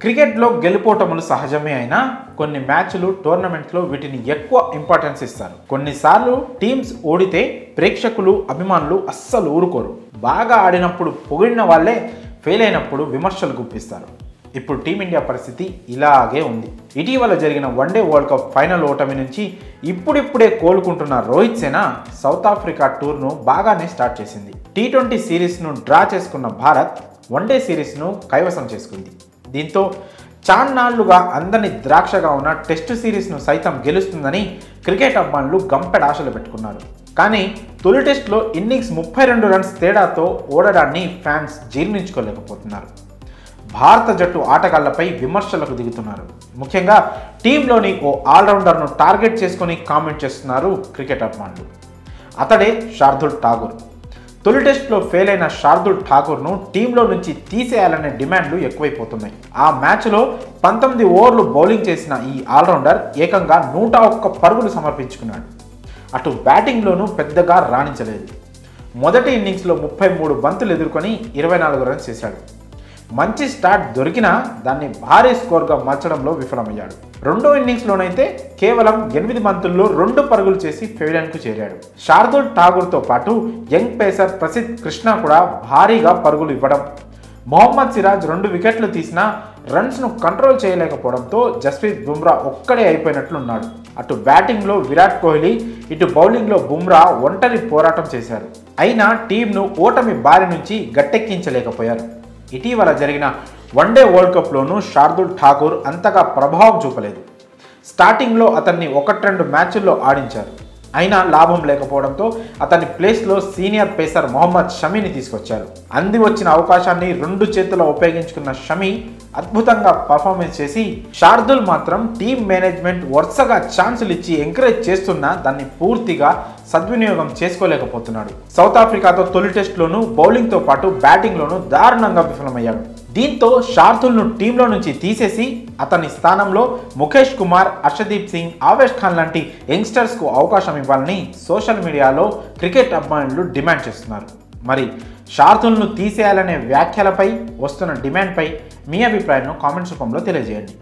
క్రికెట్లో గెలుపోటములు సహజమే అయినా కొన్ని మ్యాచ్లు టోర్నమెంట్స్లో వీటిని ఎక్కువ ఇంపార్టెన్స్ ఇస్తారు. కొన్నిసార్లు టీమ్స్ ఓడితే ప్రేక్షకులు అభిమానులు అస్సలు ఊరుకోరు. బాగా ఆడినప్పుడు పొగిడిన వాళ్ళే ఫెయిల్ అయినప్పుడు విమర్శలు గుప్పిస్తారు. ఇప్పుడు టీమిండియా పరిస్థితి ఇలాగే ఉంది. ఇటీవల జరిగిన వన్డే వరల్డ్ కప్ ఫైనల్ ఓటమి నుంచి ఇప్పుడిప్పుడే కోలుకుంటున్న రోహిత్ సేన సౌత్ ఆఫ్రికా టూర్ను బాగానే స్టార్ట్ చేసింది. టీ20 సిరీస్ను డ్రా చేసుకున్న భారత్ వన్డే సిరీస్ను కైవసం చేసుకుంది. దీంతో చాన్నాళ్లుగా అందని ద్రాక్షగా ఉన్న టెస్టు సిరీస్ను సైతం గెలుస్తుందని క్రికెట్ అభిమానులు గంపెడ ఆశలు పెట్టుకున్నారు. కానీ తొలి టెస్టులో ఇన్నింగ్స్ 32 రన్స్ తేడాతో ఓడడాన్ని ఫ్యాన్స్ జీర్ణించుకోలేకపోతున్నారు. భారత జట్టు ఆటగాళ్లపై విమర్శలకు దిగుతున్నారు. ముఖ్యంగా టీంలోని ఓ ఆల్రౌండర్ను టార్గెట్ చేసుకొని కామెంట్ చేస్తున్నారు క్రికెట్ అభిమానులు. అతడే శార్దుల్ ఠాకూర్. తొలి టెస్టులో ఫెయిల్ అయిన శార్దుల్ ఠాకూర్ను టీంలో నుంచి తీసేయాలనే డిమాండ్లు ఎక్కువైపోతున్నాయి. ఆ మ్యాచ్లో 19 ఓవర్లు బౌలింగ్ చేసిన ఈ ఆల్రౌండర్ ఏకంగా 101 పరుగులు సమర్పించుకున్నాడు. అటు బ్యాటింగ్లోనూ పెద్దగా రాణించలేదు. మొదటి ఇన్నింగ్స్లో 33 బంతులు ఎదుర్కొని 24 రన్స్ చేశాడు. మంచి స్టార్ట్ దొరికినా దాన్ని భారీ స్కోర్గా మార్చడంలో విఫలమయ్యాడు. రెండో ఇన్నింగ్స్లోనైతే కేవలం 8 బంతుల్లో 2 పరుగులు చేసి ఫెయిల్యాన్కు చేరాడు. శార్దుల్ ఠాకూర్తో పాటు యంగ్ పేసర్ ప్రసిద్ధ్ కృష్ణ కూడా భారీగా పరుగులు ఇవ్వడం, మొహమ్మద్ సిరాజ్ 2 వికెట్లు తీసినా రన్స్ను కంట్రోల్ చేయలేకపోవడంతో జస్ప్రీత్ బుమ్రా ఒక్కడే అయిపోయినట్లున్నాడు. అటు బ్యాటింగ్లో విరాట్ కోహ్లీ, ఇటు బౌలింగ్లో బుమ్రా ఒంటరి పోరాటం చేశారు. అయినా టీంను ఓటమి బారి నుంచి గట్టెక్కించలేకపోయారు. ఇటీవల జరిగిన వన్డే వరల్డ్ కప్లోనూ శార్దుల్ ఠాకూర్ అంతగా ప్రభావం చూపలేదు. స్టార్టింగ్లో అతన్ని 1-2 మ్యాచ్ల్లో ఆడించారు. అయినా లాభం లేకపోవడంతో అతని ప్లేస్లో సీనియర్ పేసర్ మొహమ్మద్ షమీని తీసుకొచ్చారు. అంది వచ్చిన అవకాశాన్ని 2 చేతుల్లో ఉపయోగించుకున్న షమీ అద్భుతంగా పర్ఫార్మెన్స్ చేసి, శార్దుల్ మాత్రం టీం మేనేజ్మెంట్ వరుసగా ఛాన్సులు ఇచ్చి ఎంకరేజ్ చేస్తున్నా దాన్ని పూర్తిగా సద్వినియోగం చేసుకోలేకపోతున్నాడు. సౌత్ ఆఫ్రికాతో తొలి టెస్టులోనూ బౌలింగ్తో పాటు బ్యాటింగ్లోనూ దారుణంగా విఫలమయ్యాడు. దీంతో శార్దుల్ను టీంలో నుంచి తీసేసి అతని స్థానంలో ముఖేష్ కుమార్, హర్షదీప్ సింగ్, ఆవేష్ ఖాన్ లాంటి యంగ్స్టర్స్కు అవకాశం ఇవ్వాలని సోషల్ మీడియాలో క్రికెట్ అభిమానులు డిమాండ్ చేస్తున్నారు. మరి శార్దుల్ను తీసేయాలనే వ్యాఖ్యలపై వస్తున్న డిమాండ్పై మీ అభిప్రాయాన్ని కామెంట్స్ రూపంలో తెలియజేయండి.